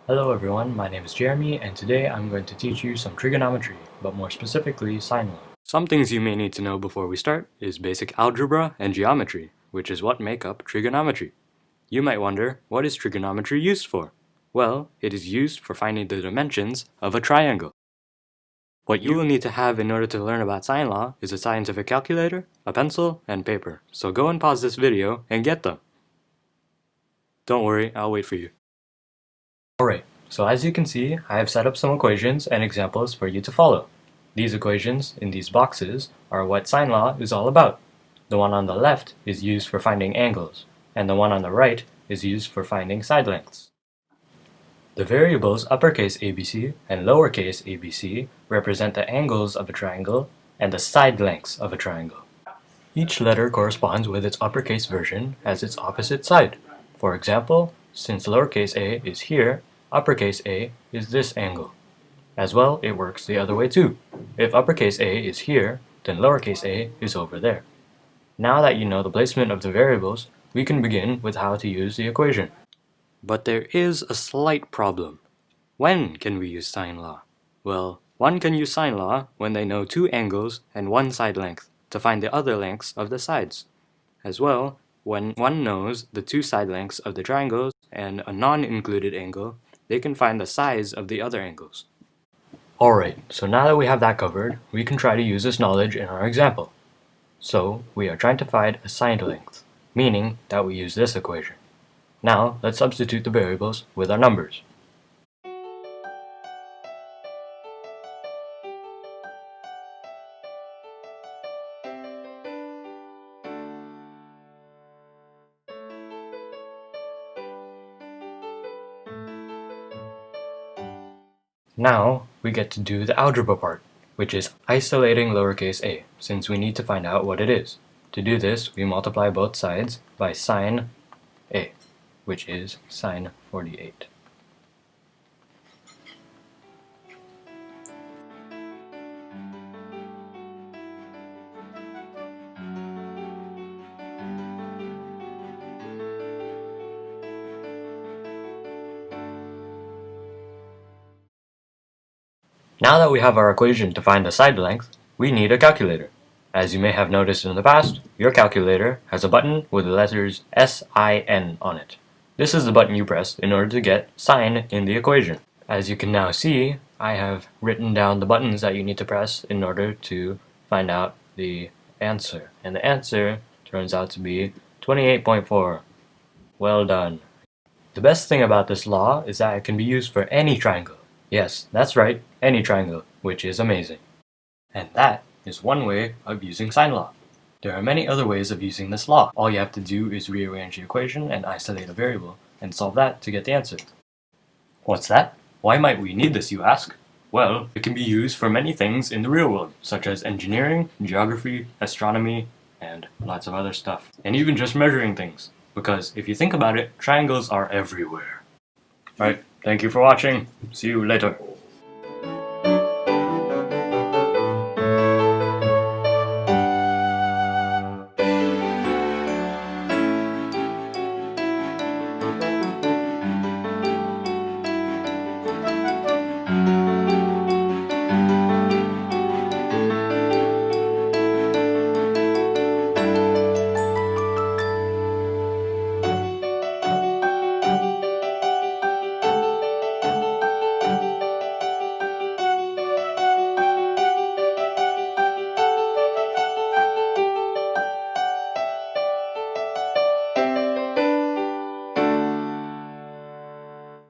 Hello everyone, my name is Jeremy, and today I'm going to teach you some trigonometry, but more specifically sine law. Some things you may need to know before we start is basic algebra and geometry, which is what make up trigonometry. You might wonder, what is trigonometry used for? Well, it is used for finding the dimensions of a triangle. What you will need to have in order to learn about sine law is a scientific calculator, a pencil, and paper, so go and pause this video and get them. Don't worry, I'll wait for you. Alright, so as you can see, I have set up some equations and examples for you to follow. These equations in these boxes are what sine law is all about. The one on the left is used for finding angles, and the one on the right is used for finding side lengths. The variables uppercase ABC and lowercase abc represent the angles of a triangle and the side lengths of a triangle. Each letter corresponds with its uppercase version as its opposite side. For example, since lowercase a is here, uppercase A is this angle. As well, it works the other way too. If uppercase A is here, then lowercase a is over there. Now that you know the placement of the variables, we can begin with how to use the equation. But there is a slight problem. When can we use sine law? Well, one can use sine law when they know two angles and one side length to find the other lengths of the sides. As well, when one knows the two side lengths of the triangles and a non-included angle, they can find the size of the other angles. Alright, so now that we have that covered, we can try to use this knowledge in our example. So, we are trying to find a side length, meaning that we use this equation. Now, let's substitute the variables with our numbers. Now, we get to do the algebra part, which is isolating lowercase a, since we need to find out what it is. To do this, we multiply both sides by sine a, which is sine 48. Now that we have our equation to find the side length, we need a calculator. As you may have noticed in the past, your calculator has a button with the letters SIN on it. This is the button you press in order to get sine in the equation. As you can now see, I have written down the buttons that you need to press in order to find out the answer. And the answer turns out to be 28.4. Well done. The best thing about this law is that it can be used for any triangle. Yes, that's right, any triangle, which is amazing. And that is one way of using sine law. There are many other ways of using this law. All you have to do is rearrange the equation and isolate a variable, and solve that to get the answer. What's that? Why might we need this, you ask? Well, it can be used for many things in the real world, such as engineering, geography, astronomy, and lots of other stuff. And even just measuring things. Because if you think about it, triangles are everywhere. Alright, thank you for watching. See you later.